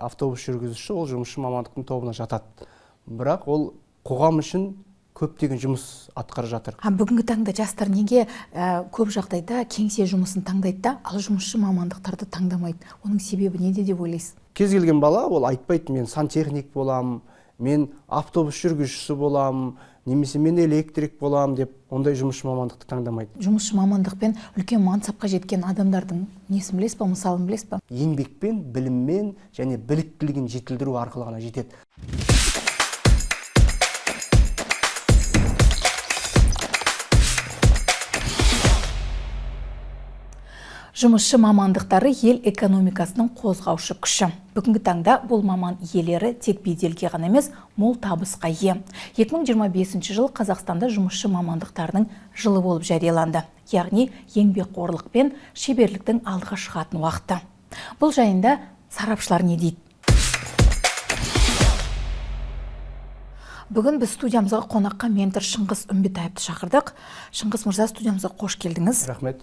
автобус жүргізуші ол жұмысшы мамандықтың тобына жатады. Бірақ ол қоғам үшін көптеген жұмыс атқарып жатыр. Бүгінгі таңда жастар неге көп жағдайда кеңсе жұмысын таңдайды да, ал жұмысшы мамандықтарды таңдамайды? Оның себебі неде деп ойлайсыз? Кез келген бала ол айтпайды, мен сантехник болам, мен автобус жүргізушісі болам, немесе мен электрик болам деп, ондай жұмысшы мамандықты таңдамайды. Жұмысшы мамандықпен үлкен мансапқа жеткен адамдардың несін білесіз ба, мысалын білесіз ба? Еңбекпен, біліммен және біліктілігін жетілдіру арқылы ғана жетеді. Жұмысшы мамандықтары ел экономикасының қозғаушы күші. Бүгінгі таңда бұл маман иелері тек беделге ғана емес, мол табысқа ие. 2025 жыл Қазақстанда жұмысшы мамандықтарының жылы болып жарияланды. Яғни еңбекқорлық пен шеберліктің алдыға шығатын уақыты. Бұл жайында сарапшылар не дейді? Бүгін біз студиямызға қонаққа ментор Шыңғыс Үмбетаевты шақырдық. Шыңғыс мырза, студиямызға қош келдіңіз. Рахмет.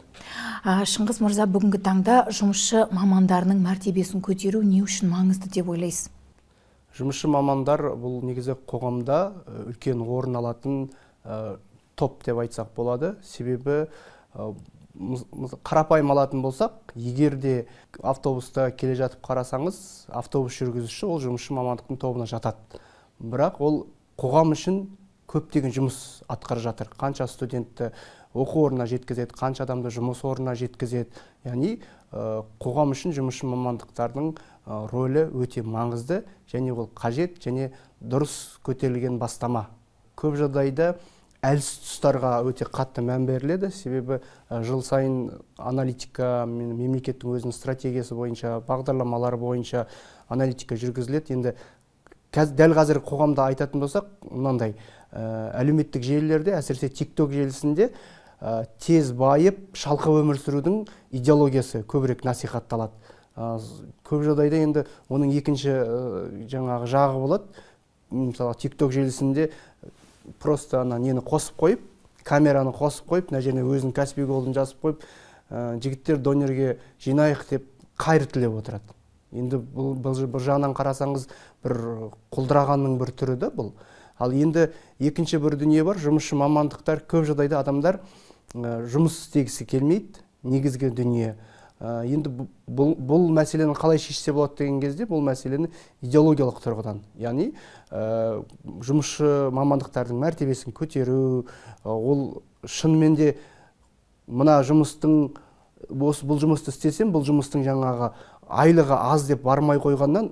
Шыңғыс мырза, бүгінгі таңда жұмысшы мамандарының мәртебесін көтеру не үшін маңызды деп ойлайсыз? Жұмысшы мамандар бұл негізі қоғамда үлкен орын алатын топ деп айтсақ болады. Себебі қарапайым алатын болсақ, егер де автобуста келе жатып қарасаңыз, автобус жүргізуші ол жұмысшы мамандықтың тобына жатады. Бірақ ол қоғам үшін көптеген жұмыс атқарып жатыр. Қанша студентті оқу орнына жеткізеді, қанша адамды жұмыс орнына жеткізеді. Яғни қоғам үшін жұмысшы мамандықтардың рөлі өте маңызды, және ол қажет және дұрыс көтерілген бастама. Көп жағдайда әлсіз тұстарға өте қатты мән беріледі, себебі жыл сайын аналитика мен мемлекеттің өзінің стратегиясы бойынша, бағдарламалары бойынша аналитика жүргізіледі. Енді дәл қазір қоғамда айтатын болсақ, мынандай әлеуметтік желілерде, әсіресе TikTok желісінде тез байып, шалқып өмір сүрудің идеологиясы көбірек насихатталады. Көп жағдайда енді оның екінші жаңағы жағы болады. Мысалы, TikTok желісінде просто нені қосып қойып, камераны қосып қойып, мына жеріне өзінің кәсіби голын жазып қойып, жігіттер донерге жинайық деп қайыр тілеп отырады. Енді бұл жағынан қарасаңыз, бір құлдырағанның бір түрі да бұл. Ал енді екінші бір дүние бар, жұмысшы мамандықтар көп жағдайда адамдар жұмыс істегісі келмейді, негізгі дүние. Енді бұл мәселені қалай шешсе болады деген кезде, бұл мәселені идеологиялық тұрғыдан, яғни жұмысшы мамандықтардың мәртебесін көтеру, ол шынымен де мына жұмыстың, бұл жұмысты істесем, бұл жұмыстың жаңағы айлығы аз деп бармай қойғаннан,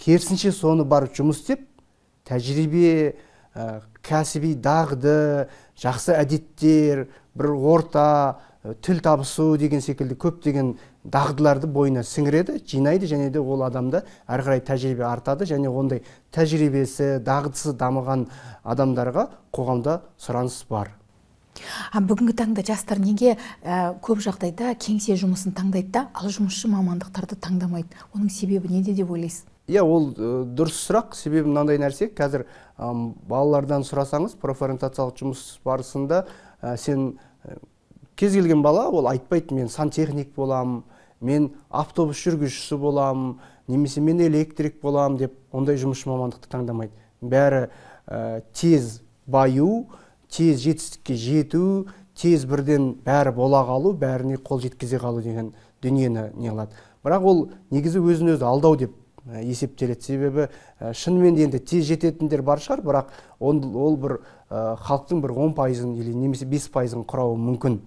керісінше соны барып жұмыс істеп, тәжірибе, кәсіби дағды, жақсы әдеттер, бір орта, тіл табысу деген секілді көптеген дағдыларды бойына сіңіреді, жинайды, және де ол адамда әрі қарай тәжірибе артады, және ондай тәжірибесі, дағдысы дамыған адамдарға қоғамда сұраныс бар. Бүгінгі таңда жастар неге көп жағдайда кеңсе жұмысын таңдайды да, ал жұмысшы мамандықтарды таңдамайды? Оның себебі неде деп ойлайсыз? Ол дұрыс сұрақ. Себебі мынандай нәрсе, қазір балалардан сұрасаңыз, профориентациялық жұмыс барысында сен кез келген бала ол айтпайды, мен сантехник болам, мен автобус жүргізушісі болам, немесе мен электрик болам деп, ондай жұмысшы мамандықты таңдамайды. Бәрі тез баю, тез жетістікке жету, тез бірден бәрі бола қалу, бәріне қол жеткізе қалу деген дүниені не қылады. Бірақ ол негізі өзін өзі алдау деп есептеледі. Себебі шынымен де енді тез жететіндер бар шығар, бірақ ол бір халықтың бір 10%-ын немесе 5%-ын құрауы мүмкін.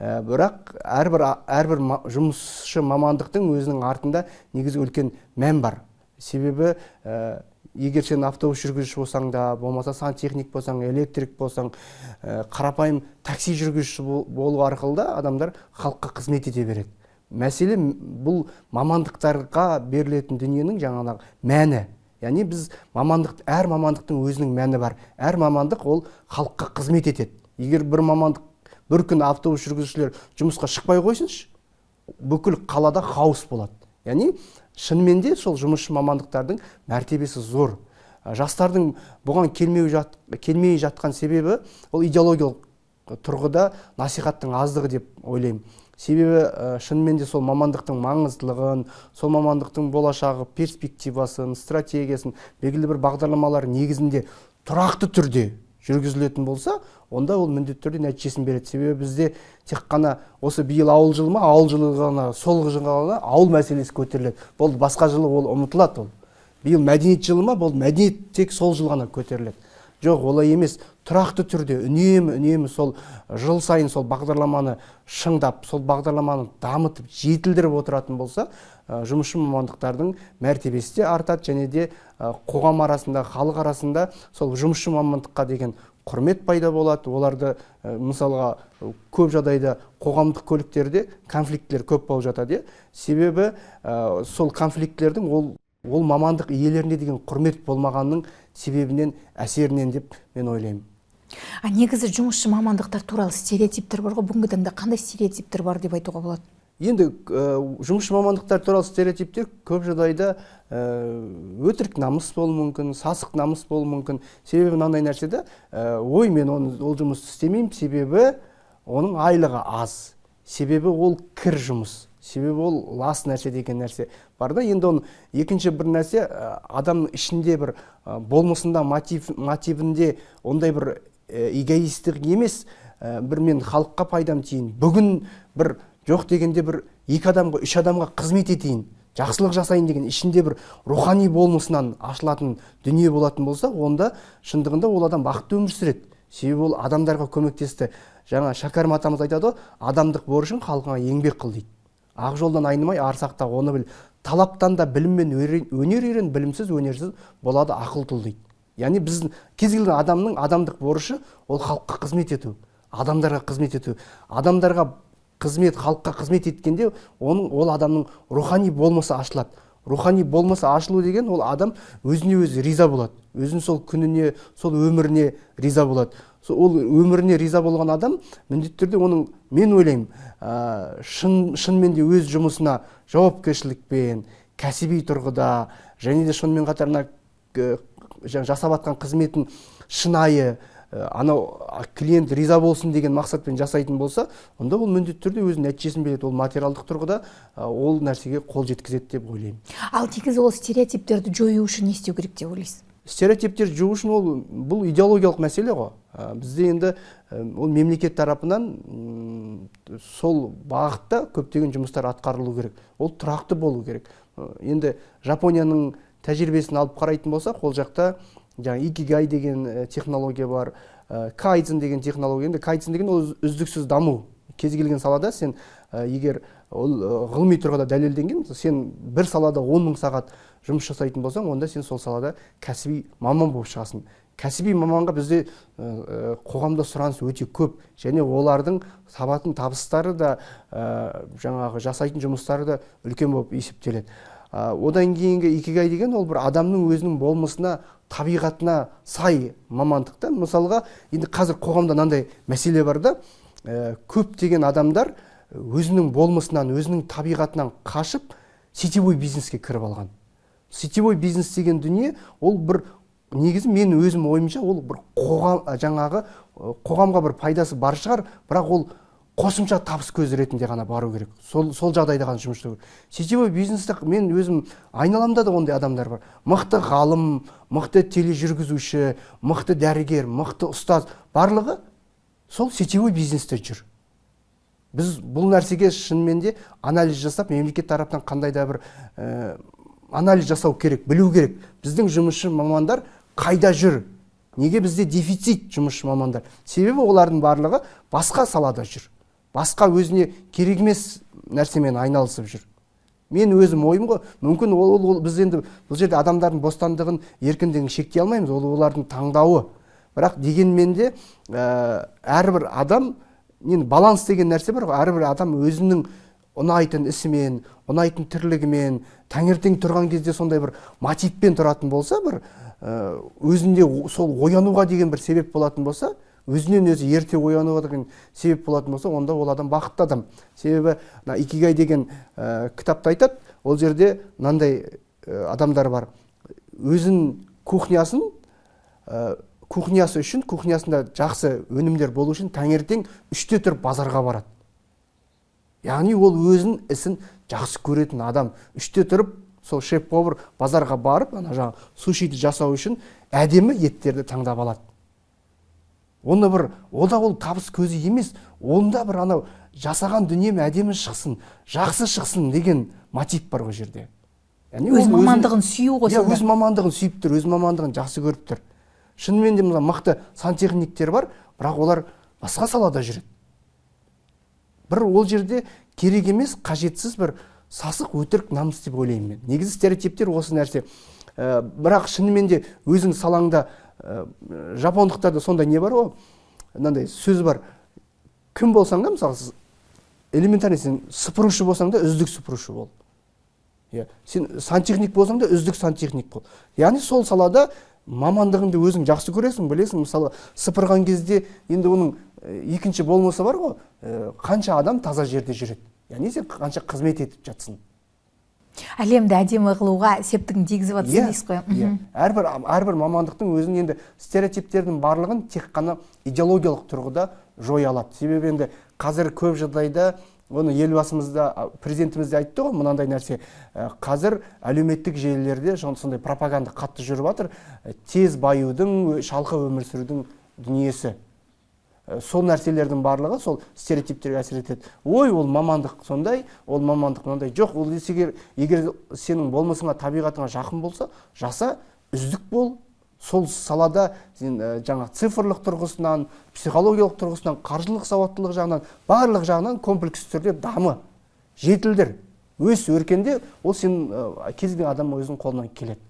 Бірақ әрбір жұмысшы мамандықтың өзінің артында негізі үлкен мән бар. Себебі егер сен автобус жүргізуші болсаң да, болмаса сантехник болсаң, электрик болсаң, қарапайым такси жүргізуші болу арқылы да адамдар халыққа қызмет ете береді. Мәселе бұл мамандықтарға берілетін дүниенің жаңағы мәні. Яғни біз әр мамандықтың өзінің мәні бар. Әр мамандық ол халыққа қызмет етеді. Егер бір күн автобус жүргізушілер жұмысқа шықпай қойсыншы, бүкіл қалада хаос болады. Яғни шынымен де сол жұмысшы мамандықтардың мәртебесі зор. Жастардың бұған келмей жатқан себебі ол идеологиялық тұрғыда насихаттың аздығы деп ойлаймын. Себебі шынымен де сол мамандықтың маңыздылығын, сол мамандықтың болашағы, перспективасын, стратегиясын, белгілі бір бағдарламалар негізінде тұрақты түрде жүргізілетін болса, онда ол міндетті түрде нәтижесін береді. Себебі бізде тек қана осы биыл ауыл жылы ма, ауыл жылы ғана, сол жылы ғана ауыл мәселесі көтеріледі. Болды, басқа жылы ол ұмытылады. Биыл мәдениет жылы ма, болды, мәдениет тек сол жыл ғана көтеріледі. Жоқ, олай емес. Тұрақты түрде үнемі сол жыл сайын сол бағдарламаны шыңдап, сол бағдарламаны дамытып, жетілдіріп отыратын болса, жұмысшы мамандықтардың мәртебесі де артады, және де қоғам арасында, халық арасында сол жұмысшы мамандыққа деген құрмет пайда болады. Оларды мысалға көп жағдайда қоғамдық көліктерде конфликттер көп болып жатады. Себебі сол конфликтлердің ол мамандық иелеріне деген құрмет болмағанның себебінен, әсерінен деп мен ойлаймын. Негізі жұмысшы мамандықтар туралы стереотиптер бар ғой, бүгінгі таңда қандай стереотиптер бар деп айтуға болады? Енді жұмысшы мамандықтар туралы стереотиптер көп жағдайда өтірік намыс болуы мүмкін, сасық намыс болуы мүмкін. Себебі мынандай нәрседе, ой, мен ол жұмысты істемеймін, себебі оның айлығы аз, себебі ол кір жұмыс, себебі ол лас нәрсе деген нәрсе бар да. Енді оның екінші бір нәрсе, адамның ішінде бір болмысында, мотивінде ондай бір эгоистік емес, бір мен халыққа пайдам тиейін, бүгін бір жоқ дегенде бір екі адамға, үш адамға қызмет етейін, жақсылық жасайын деген ішінде бір рухани болмысынан ашылатын дүние болатын болса, онда шындығында ол адам бақытты өмір сүреді. Себебі ол адамдарға көмектесті. Жаңа Шәкәрім атамыз айтады, адамдық борышың халқыңа еңбек қыл дейді. Ақ жолдан айнымай, ар сақта оны біл. Талаптан да білім мен өнер үйрен, білімсіз, өнерсіз болады ақыл тұл дейді. Яғни біз кез келген адамның адамдық борышы ол халыққа қызмет ету, адамдарға қызмет ету. Адамдарға қызмет, халыққа қызмет еткенде ол адамның рухани болмысы ашылады. Рухани болмысы ашылу деген ол адам өзіне өзі риза болады. Өзінің сол күніне, сол өміріне риза болады. Ол өміріне риза болған адам міндетті түрде оның, мен ойлаймын, шынымен де өз жұмысына жауапкершілікпен, кәсіби тұрғыда, және де сонымен қатарына жасап жатқан қызметін шынайы, анау клиент риза болсын деген мақсатпен жасайтын болса, онда ол міндетті түрде өз нәтижесін береді. Ол материалдық тұрғыда ол нәрсеге қол жеткізеді деп ойлаймын. Ал негізі ол стереотиптерді жою үшін не істеу керек деп ойлайсыз? Стереотиптер жою үшін бұл идеологиялық мәселе ғой. Бізде енді ол мемлекет тарапынан сол бағытта көптеген жұмыстар атқарылу керек. Ол тұрақты болу керек. Енді Жапонияның тәжірибесін алып қарайтын болсақ, ол жақта икигай деген технология бар, кайдзен деген технология. Енді кайдзен деген ол үздіксіз даму. Кез келген салада сен егер ол ғылыми тұрғыда дәлелденген, сен бір салада 10 мың сағат жұмыс жасайтын болсаң, онда сен сол салада кәсіби маман болып шығасың. Кәсіби маманға бізде қоғамда сұраныс өте көп, және олардың табатын табыстары да, жаңағы жасайтын жұмыстары да үлкен болып есептеледі. Одан кейінгі икигай деген ол бір адамның өзінің болмысына, табиғатына сай мамандықта. Мысалға, енді қазір қоғамда мынандай мәселе бар да, көптеген адамдар өзінің болмысынан, өзінің табиғатынан қашып, сетевой бизнеске кіріп алған. Сетевой бизнес деген дүние, ол бір негізі мен өзім ойымша, ол бір қоғамға бір пайдасы бар шығар, бірақ ол қосымша табыс көзі ретінде ғана бару керек. Сол жағдайда ғана жұмыс істеу керек. Сетевой бизнесте мен өзім айналамда да ондай адамдар бар. Мықты ғалым, мықты тележүргізуші, мықты дәрігер, мықты ұстаз, барлығы сол сетевой бизнесте жүр. Біз бұл нәрсеге шынымен де анализ жасап, мемлекет тарапынан қандай да бір анализ жасау керек, білу керек. Біздің жұмысшы мамандар қайда жүр? Неге бізде дефицит жұмысшы мамандар? Себебі олардың барлығы басқа салада жүр. Басқа өзіне керек емес нәрсемен айналысып жүр. Мен өзім ойым ғой, мүмкін біз енді бұл жерде адамдардың бостандығын, еркіндігін шектей алмаймыз, ол олардың таңдауы. Бірақ дегенмен де әрбір адам, баланс деген нәрсе бар ғой, әрбір адам өзінің ұнайтын ісімен, ұнайтын тірлігімен, таңертең тұрған кезде сондай бір мотивпен тұратын болса, бір өзінде сол оянуға деген бір себеп болатын болса, өзінен өзі ерте оянуға деген себеп болатын болса, онда ол адам бақытты адам. Себебі икигай деген кітапта айтады, ол жерде мынандай адамдар бар. Өзін кухнясы үшін, кухнясында жақсы өнімдер болу үшін таңертең 3-те тұрып базарға барады. яғни ол өзінің ісін жақсы көретін адам. Үште тұрып сол шеф-повар базарға барып ана жаңа сушиді жасау үшін әдемі еттерді таңдап алады. Оны бір ода ол табыс көзі емес, онда бір анау жасаған дүнием әдемі шықсын, жақсы шықсын деген мотив бар ғой жерде. Өз мамандығын сүю ғой сонда. Өз мамандығын сүйіп тұр, өз мамандығын жақсы көріп тұр. Шынымен де мықты сантехниктер бар, бірақ олар басқа салада жүреді. Бір ол жерде керек емес, қажетсіз бір сасық, өтірік намыс деп ойлаймын мен. Негізі стереотиптер осы нәрсе. Бірақ шынымен де өзің салаңда жапондықтарда сондай не бар ғой, мынандай сөз бар. Кім болсаң да, мысалы, элементарный сен сыпырушы болсаң да үздік сыпырушы бол. Сен сантехник болсаң да үздік сантехник бол. Яғни сол салада мамандығыңды өзің жақсы көресің, білесің. Мысалы, сыпырған кезде енді оның екінші болмысы бар ғой, қанша адам таза жерде жүреді. Яғни сен қанша қызмет етіп жатсың. Әлемді әдемі қылуға септігін тигізіп жатсың дейсіз ғой. Әрбір мамандықтың өзінің енді стереотиптердің барлығын тек қана идеологиялық тұрғыда жоя алады. Себебі енді қазір көп жағдайда оны елбасымызда, президентіміз де айтты ғой, мынандай нәрсе. Қазір әлеуметтік желілерде сондай пропаганда қатты жүріп жатыр. Тез баюдың, шалқы өмір сүрудің дүниесі. Сол нәрселердің барлығы сол стереотиптерге әсер етеді. Ой, ол мамандық сондай, ол мамандық мынандай. Жоқ, ол егер сенің болмысыңа, табиғатыңа жақын болса, жаса, үздік бол. Сол салада сен жаңа цифрлық тұрғысынан, психологиялық тұрғысынан, қаржылық сауаттылық жағынан, барлық жағынан комплекс түрде дамы, жетілдір. Өс өркенде, ол сен кез келген адам өзінің қолынан келеді.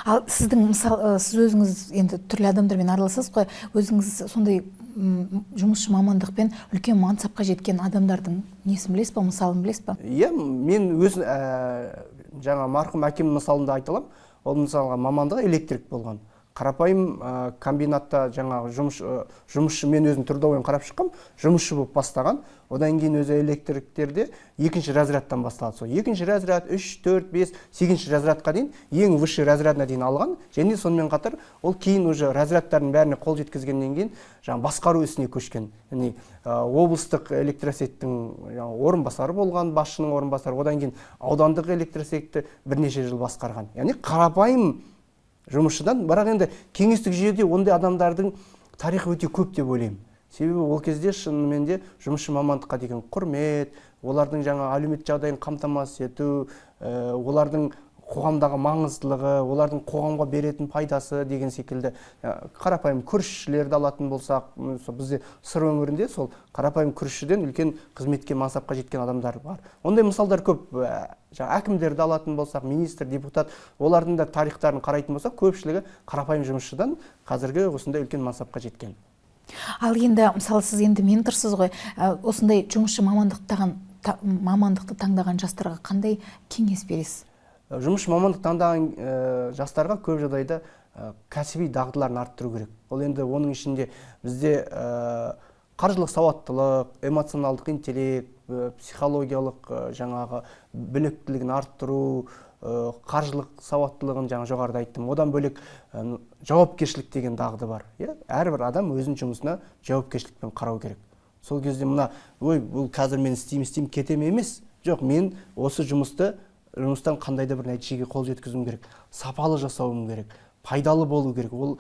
Ал сіздің мысалы, сіз өзіңіз енді түрлі адамдармен араласасыз ғой, өзіңіз сондай жұмысшы мамандықпен үлкен мансапқа жеткен адамдардың несін білесіз ба, мысалын білесіз ба? Иә, мен өз жаңа марқұм әкем мысалында айта аламын. Ол мысалға мамандығы электрик болған. Қарапайым комбинатта жаңағы жұмысшы, мен өзім трудовойын қарап шыққам, жұмысшы болып бастаған. Одан кейін өзі электриктерде екінші разрядтан басталады. Сол екінші разряд, 3, 4, 5, 8-ші разрядқа дейін ең высший разрядына дейін алған. Және сонымен қатар ол кейін уже разрядтардың бәріне қол жеткізгеннен кейін жаңа басқару ісіне көшкен. Яғни облыстық электросеттің орынбасары болған, басшының орынбасары, одан кейін аудандық электросетті бірнеше жыл басқарған. Яғни қарапайым жұмысшыдан, бірақ енді кеңестік жүйеде ондай адамдардың тарихы өте көп деп ойлаймын. Себебі ол кезде шынымен де жұмысшы мамандыққа деген құрмет, олардың жаңа әлеуметтік жағдайын қамтамасыз ету, олардың қоғамдағы маңыздылығы, олардың қоғамға беретін пайдасы деген секілді қарапайым күрішшілерді алатын болсақ, бізде Сыр өңірінде сол қарапайым күрішшіден үлкен қызметке, мансапқа жеткен адамдар бар. Ондай мысалдар көп. Әкімдерді алатын болсақ, министр, депутат, олардың да тарихтарын қарайтын болсақ, көпшілігі қарапайым жұмысшыдан қазіргі осындай үлкен мансапқа жеткен. Ал енді мысалы сіз енді менторсыз ғой, осындай жұмысшы мамандықты таңдаған жастарға қандай кеңес бересіз? Жұмысшы мамандық таңдаған жастарға көп жағдайда кәсіби дағдыларын арттыру керек. Ол енді оның ішінде бізде қаржылық сауаттылық, эмоционалдық интеллект, психологиялық жаңағы біліктілігін арттыру, қаржылық сауаттылығын жаңа жоғарыда айттым. Одан бөлек жауапкершілік деген дағды бар. Әрбір адам өзінің жұмысына жауапкершілікпен қарау керек. Сол кезде мына, ой, бұл қазір мен істеймін, кетем емес. Жоқ, мен осы жұмыстан қандай да бір нәтижеге қол жеткізуім керек. Сапалы жасауым керек. Пайдалы болу керек. Ол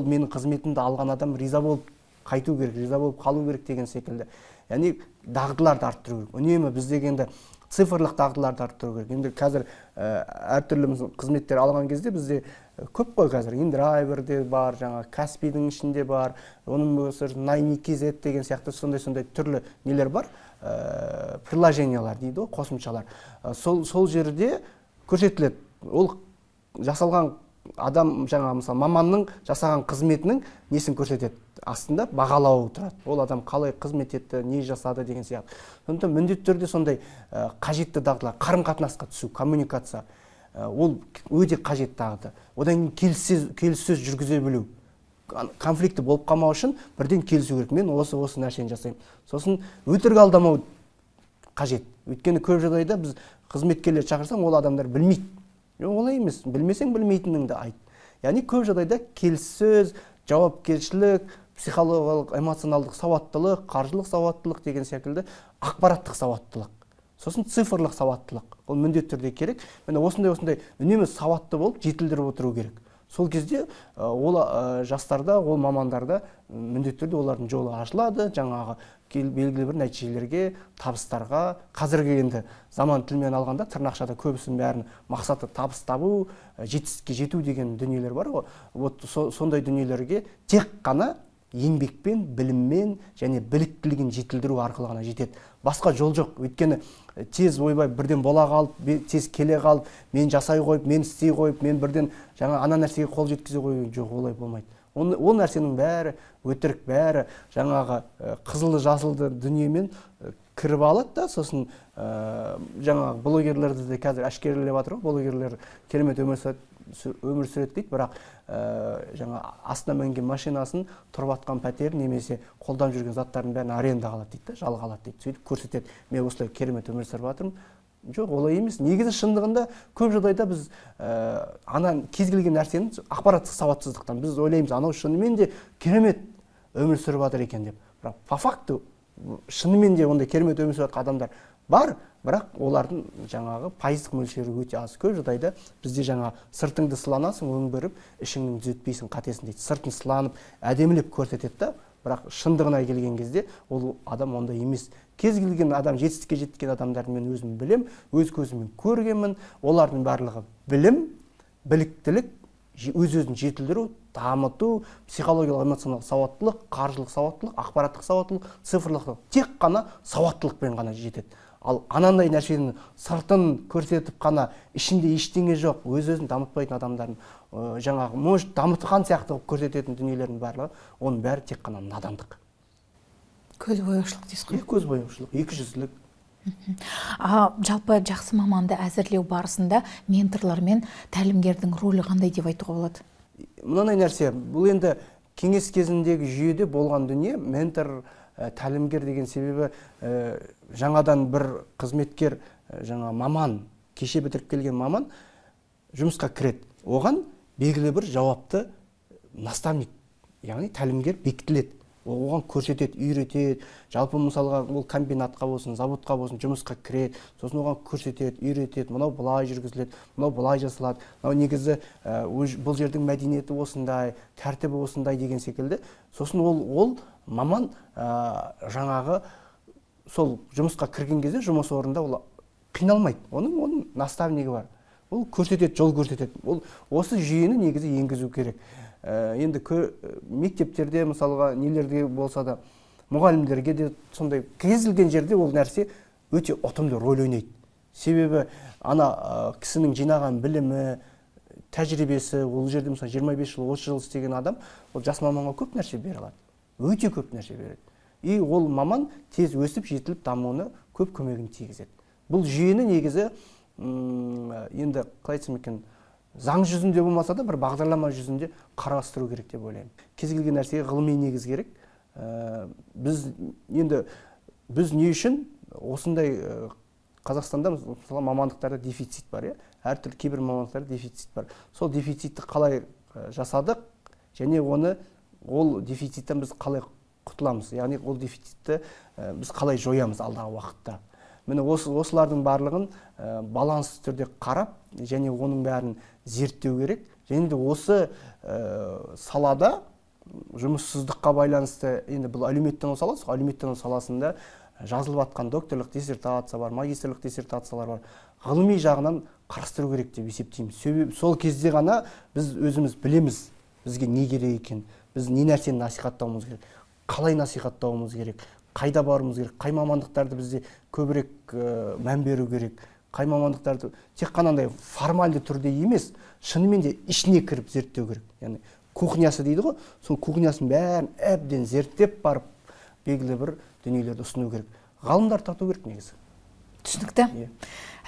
менің қызметімді алған адам риза болып қайту керек, риза болып қалу керек деген секілді. Яғни дағдыларды арттыру керек. Үнемі біздегі енді цифрлық дағдыларды арттыру керек. Енді қазір әртүрлі қызметтер алған кезде бізде көп қой қазір. InDriver-де бар, жаңа Каспидің ішінде бар, оның Найми.kz деген сияқты сондай түрлі нелер бар. Приложениялар дейді ғой, қосымшалар. Сол жерде көрсетіледі. Ол жасалған адам, жаңа мысалы маманның жасаған қызметінің несін көрсетеді. Астында бағалауы тұрады. Ол адам қалай қызмет етті, не жасады деген сияқты. Сондықтан міндетті түрде сондай қажетті дағдылар, қарым-қатынасқа түсу, коммуникация. Ол өте қажет дағды. Одан келіссөз жүргізе білу. Конфликті болып қалмау үшін бірден келісу керек. Мен осы нәрсені жасаймын. Сосын өтірік алдамау қажет. Өйткені көп жағдайда біз қызметкерлер шақырсаң, ол адамдар білмейді. Олай емес. Білмесең білмейтініңді айт. Яғни көп жағдайда келіссөз, жауапкершілік, психологиялық, эмоционалдық сауаттылық, қаржылық сауаттылық деген секілді ақпараттық сауаттылық, сосын цифрлық сауаттылық. Ол міндетті түрде керек. Міне осындай үнемі сауатты болып жетілдіріп отыру керек. Сол кезде ол жастарда, ол мамандарда міндетті түрде олардың жолы ашылады, жаңағы белгілі бір нәтижелерге, табыстарға. Қазіргі енді заман тілмен алғанда тырнақшада көбісінің бәрін мақсаты табыс табу, жетістікке жету деген дүниелер бар ғой. Вот сондай дүниелерге тек қана еңбекпен, біліммен және біліктілігін жетілдіру арқылы ғана жетеді. Басқа жол жоқ. Өйткені тез ойбай бірден бола қалып, тез келе қалып, мен жасай қойып, мен істей қойып, мен бірден жаңа ана нәрсеге қол жеткізе қою жоқ, олай болмайды. Ол нәрсенің бәрі өтірік, бәрі жаңағы қызылды жасылды дүниемен кіріп алады да, сосын жаңағы блогерлерді де қазір әшкерелеп жатыр ғой, блогерлер керемет өмір сүреді дейді, бірақ жаңа астына мінген машинасын, тұрып атқан пәтер немесе қолдан жүрген заттардың бәрін арендаға алады дейді, жалға алады дейді. Сөйтіп көрсетеді, мен осылай керемет өмір сүріп жатырмын. Жоқ, олай емес. Негізі шындығында көп жағдайда біз кез келген нәрсенің ақпараттық сауатсыздықтан біз ойлаймыз, анау шынымен де керемет өмір сүріп жатыр екен деп. Бірақ по факту шынымен де ондай керемет өмір сүріп жатқан адамдар бар, бірақ олардың жаңағы пайыздық мөлшері өте аз. Көп жағдайда бізде жаңа сыртыңды сыланасың, өңгеріп, ішіңнің түзетпейсің, қатесің дейді. Сыртын сыланып, әдемілеп көрсетеді да, бірақ шындығына келген кезде ол адам ондай емес. Кез келген адам, жетістікке жеткен адамдарды мен өзім білем, өз көзіммен көргенмін. Олардың барлығы білім, біліктілік, өз-өзін жетілдіру, дамыту, психологиялық, эмоционалдық сауаттылық, қаржылық сауаттылық, ақпараттық сауаттылық, цифрлық, тек қана сауаттылықпен ғана жетеді. Ал анандай нәрсенің сыртын көрсетіп қана ішінде ештеңе жоқ, өз-өзін дамытпайтын адамдардың жаңағы может дамытқан сияқты көрсететін дүниелердің барлығы, оның бәрі тек қана надандық. Көзбояушылық дейсіз ғой? Көзбояушылық, екіжүзділік. Жалпы жақсы маманды әзірлеу барысында менторлар мен тәлімгердің рөлі қандай деп айтуға болады? Мынандай нәрсе, бұл енді кеңес кезіндегі жүйеде болған дүние, ментор, тәлімгер деген себебі жаңадан бір қызметкер, жаңа маман, кеше бітіріп келген маман жұмысқа кіреді. Оған белгілі бір жауапты наставник, яғни тәлімгер бекітіледі. Оған көрсетеді, үйретеді. Жалпы мысалға ол комбинатқа болсын, заводқа болсын, жұмысқа кіреді. Сосын оған көрсетеді, үйретеді. Мынау былай жүргізіледі, мынау былай жасалады. Мынау негізі бұл жердің мәдениеті осындай, тәртібі осындай деген секілді. Сосын ол маман жаңағы сол жұмысқа кірген кезде жұмыс орнында ол қиналмайды. Оның наставнигі бар. Ол көрсетеді, жол көрсетеді. Ол осы жүйені негізі енгізу керек. Енді мектептерде мысалға нелерде болса да мұғалімдерге де сондай кез келген жерде ол нәрсе өте ұтымды рөл ойнайды. Себебі ана кісінің жинаған білімі, тәжірибесі, ол жерде мысалы 25 жыл, 30 жыл істеген адам, ол жас маманға көп нәрсе бере алады. Өте көп нәрсе береді. И ол маман тез өсіп, жетіліп дамуына көп көмегін тигізеді. Бұл жүйені негізі енді қалай айтсам екен, заң жүзінде болмаса да бір бағдарлама жүзінде қарастыру керек деп ойлаймын. Кез келген нәрсеге ғылыми негіз керек. Біз не үшін осындай Қазақстанда мысалы мамандықтарда дефицит бар, әртүрлі кейбір мамандықтарда дефицит бар. Сол дефицитті қалай жасадық және ол дефициттен біз қалай құтыламыз, яғни ол дефицитті біз қалай жоямыз алдағы уақытта. Міне осылардың барлығын балансты түрде қарап және оның бәрін зерттеу керек. Және де осы салада жұмыссыздыққа байланысты, енді бұл әлеуметтану саласы, әлеуметтану саласында жазылып жатқан докторлық диссертация бар, магистрлік диссертациялар бар. Ғылыми жағынан қарастыру керек деп есептеймін. Себебі сол кезде ғана біз өзіміз білеміз, бізге не керек екен, біз не нәрсені насихаттауымыз керек, қалай насихаттауымыз керек, қайда баруымыз керек, қай мамандықтарды бізде көбірек мән беру керек, қай мамандықтарды тек қанандай формальды түрде емес, шынымен де ішіне кіріп зерттеу керек. Яғни кухнясы дейді ғой, сол кухнясын бәрін әбден зерттеп барып, белгілі бір дүниелерді ұсыну керек. Ғалымдар тарту керек негізі. Түсінікті.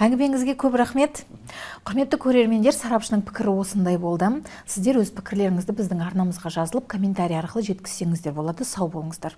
Әңгімеңізге көп рахмет. Құрметті көрермендер, сарапшының пікірі осындай болды. Сіздер өз пікірлеріңізді біздің арнамызға жазылып, комментарий арқылы жеткізсеңіздер болады. Сау болыңыздар.